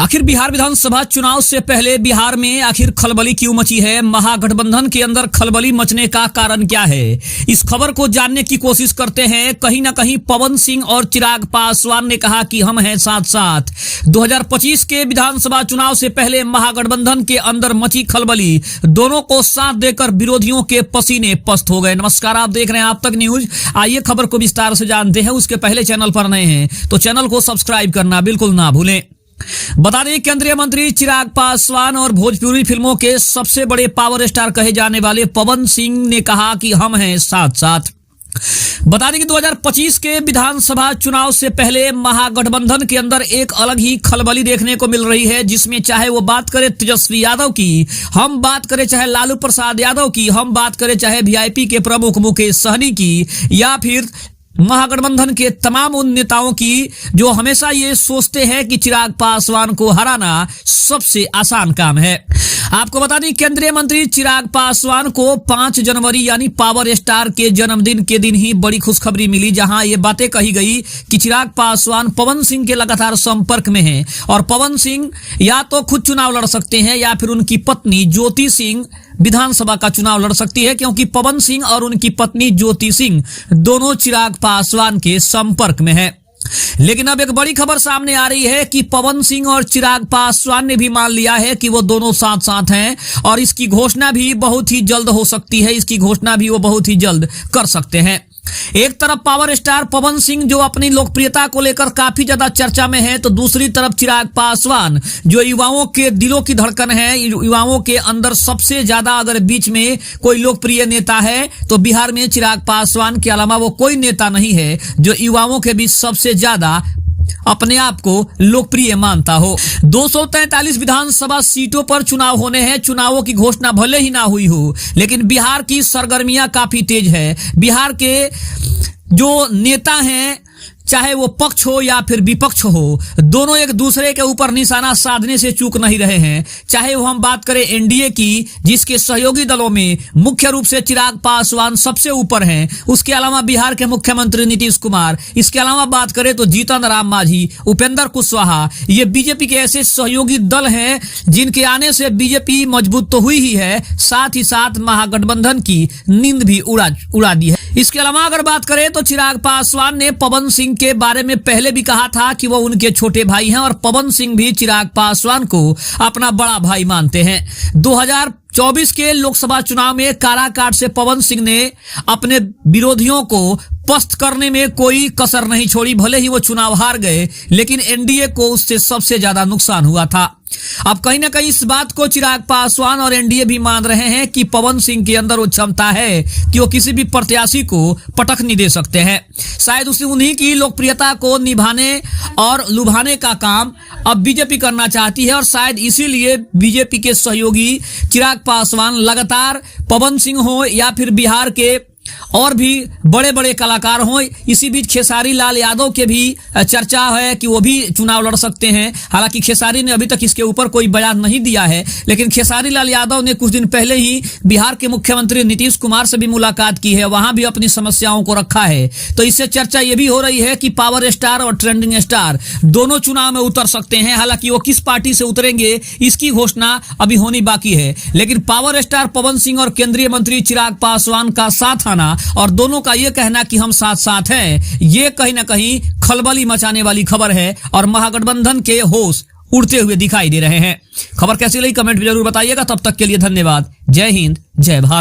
आखिर बिहार विधानसभा चुनाव से पहले बिहार में आखिर खलबली क्यों मची है? महागठबंधन के अंदर खलबली मचने का कारण क्या है? इस खबर को जानने की कोशिश करते हैं। कहीं ना कहीं पवन सिंह और चिराग पासवान ने कहा कि हम हैं साथ साथ। 2025 के विधानसभा चुनाव से पहले महागठबंधन के अंदर मची खलबली, दोनों को साथ देकर विरोधियों के पसीने पस्त हो गए। नमस्कार, आप देख रहे हैं आप तक न्यूज। आइए खबर को विस्तार से जानते हैं। उसके पहले चैनल पर नए हैं तो चैनल को सब्सक्राइब करना बिल्कुल ना भूलें। बता दें, केंद्रीय मंत्री चिराग पासवान और भोजपुरी फिल्मों के सबसे बड़े पावर स्टार कहे जाने वाले पवन सिंह ने कहा कि हम हैं साथ साथ। बता दें कि 2025 के विधानसभा चुनाव से पहले महागठबंधन के अंदर एक अलग ही खलबली देखने को मिल रही है, जिसमें चाहे वो बात करें तेजस्वी यादव की, हम बात करें चाहे लालू प्रसाद यादव की, हम बात करें चाहे वीआईपी के प्रमुख मुकेश सहनी की, या फिर महागठबंधन के तमाम उन नेताओं की जो हमेशा ये सोचते हैं कि चिराग पासवान को हराना सबसे आसान काम है। आपको बता दें, केंद्रीय मंत्री चिराग पासवान को 5 जनवरी यानी पावर स्टार के जन्मदिन के दिन ही बड़ी खुशखबरी मिली, जहां ये बातें कही गई कि चिराग पासवान पवन सिंह के लगातार संपर्क में हैं और पवन सिंह या तो खुद चुनाव लड़ सकते हैं या फिर उनकी पत्नी ज्योति सिंह विधानसभा का चुनाव लड़ सकती है, क्योंकि पवन सिंह और उनकी पत्नी ज्योति सिंह दोनों चिराग पासवान के संपर्क में हैं। लेकिन अब एक बड़ी खबर सामने आ रही है कि पवन सिंह और चिराग पासवान ने भी मान लिया है कि वो दोनों साथ साथ हैं और इसकी घोषणा भी बहुत ही जल्द हो सकती है। इसकी घोषणा भी वो बहुत ही जल्द कर सकते हैं। एक तरफ पावर स्टार पवन सिंह जो अपनी लोकप्रियता को लेकर काफी ज्यादा चर्चा में है, तो दूसरी तरफ चिराग पासवान जो युवाओं के दिलों की धड़कन है। युवाओं के अंदर सबसे ज्यादा अगर बीच में कोई लोकप्रिय नेता है तो बिहार में चिराग पासवान के अलावा वो कोई नेता नहीं है जो युवाओं के बीच सबसे ज्यादा अपने आप को लोकप्रिय मानता हो। 243 विधानसभा सीटों पर चुनाव होने हैं। चुनावों की घोषणा भले ही ना हुई हो, लेकिन बिहार की सरगर्मियां काफी तेज है। बिहार के जो नेता हैं, चाहे वो पक्ष हो या फिर विपक्ष हो, दोनों एक दूसरे के ऊपर निशाना साधने से चूक नहीं रहे हैं। चाहे वो हम बात करें एनडीए की, जिसके सहयोगी दलों में मुख्य रूप से चिराग पासवान सबसे ऊपर हैं, उसके अलावा बिहार के मुख्यमंत्री नीतीश कुमार, इसके अलावा बात करें तो जीतन राम मांझी, उपेंद्र कुशवाहा, ये बीजेपी के ऐसे सहयोगी दल हैं जिनके आने से बीजेपी मजबूत तो हुई ही है, साथ ही साथ महागठबंधन की नींद भी उड़ा दी है। इसके अलावा अगर बात करें तो चिराग पासवान ने पवन सिंह के बारे में पहले भी कहा था कि वो उनके छोटे भाई हैं और पवन सिंह भी चिराग पासवान को अपना बड़ा भाई मानते हैं। 2024 के लोकसभा चुनाव में काराकाट से पवन सिंह ने अपने विरोधियों को पस्त करने में कोई कसर नहीं छोड़ी। भले ही वो चुनाव हार गए, लेकिन एनडीए को उससे सबसे ज्यादा नुकसान हुआ था। अब कहीं ना कहीं इस बात को चिराग पासवान और एनडीए भी मान रहे हैं कि पवन सिंह के अंदर वो क्षमता है कि वो किसी भी प्रत्याशी को पटक नहीं दे सकते हैं। शायद उन्हीं की लोकप्रियता को निभाने और लुभाने का काम अब बीजेपी करना चाहती है और शायद इसीलिए बीजेपी के सहयोगी चिराग पासवान लगातार पवन सिंह हो या फिर बिहार के और भी बड़े बड़े कलाकार हों। इसी बीच खेसारी लाल यादव के भी चर्चा है कि वो भी चुनाव लड़ सकते हैं। हालांकि खेसारी ने अभी तक इसके ऊपर कोई बयान नहीं दिया है, लेकिन खेसारी लाल यादव ने कुछ दिन पहले ही बिहार के मुख्यमंत्री नीतीश कुमार से भी मुलाकात की है, वहां भी अपनी समस्याओं को रखा है। तो इससे चर्चा ये भी हो रही है कि पावर स्टार और ट्रेंडिंग स्टार दोनों चुनाव में उतर सकते हैं। हालांकि वो किस पार्टी से उतरेंगे इसकी घोषणा अभी होनी बाकी है, लेकिन पावर स्टार पवन सिंह और केंद्रीय मंत्री चिराग पासवान का साथ आना और दोनों का यह कहना कि हम साथ साथ हैं, ये कहीं ना कहीं खलबली मचाने वाली खबर है और महागठबंधन के होश उड़ते हुए दिखाई दे रहे हैं। खबर कैसी लगी कमेंट में जरूर बताइएगा। तब तक के लिए धन्यवाद। जय हिंद, जय भारत।